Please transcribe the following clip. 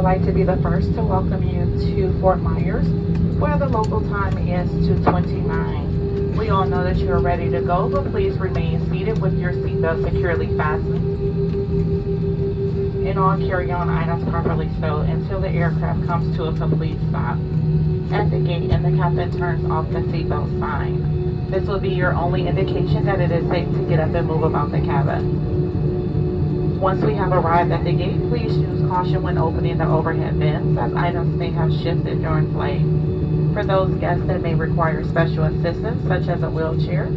like to be the first to welcome you to Fort Myers, where the local time is 2:29. We all know that you are ready to go, but please remain seated with your seatbelt securely fastened and all carry-on items properly stowed until the aircraft comes to a complete stop at the gate and the captain turns off the seatbelt sign. This will be your only indication that it is safe to get up and move about the cabin. Once we have arrived at the gate, please use caution when opening the overhead bins, as items may have shifted during flight. For those guests that may require special assistance, such as a wheelchair,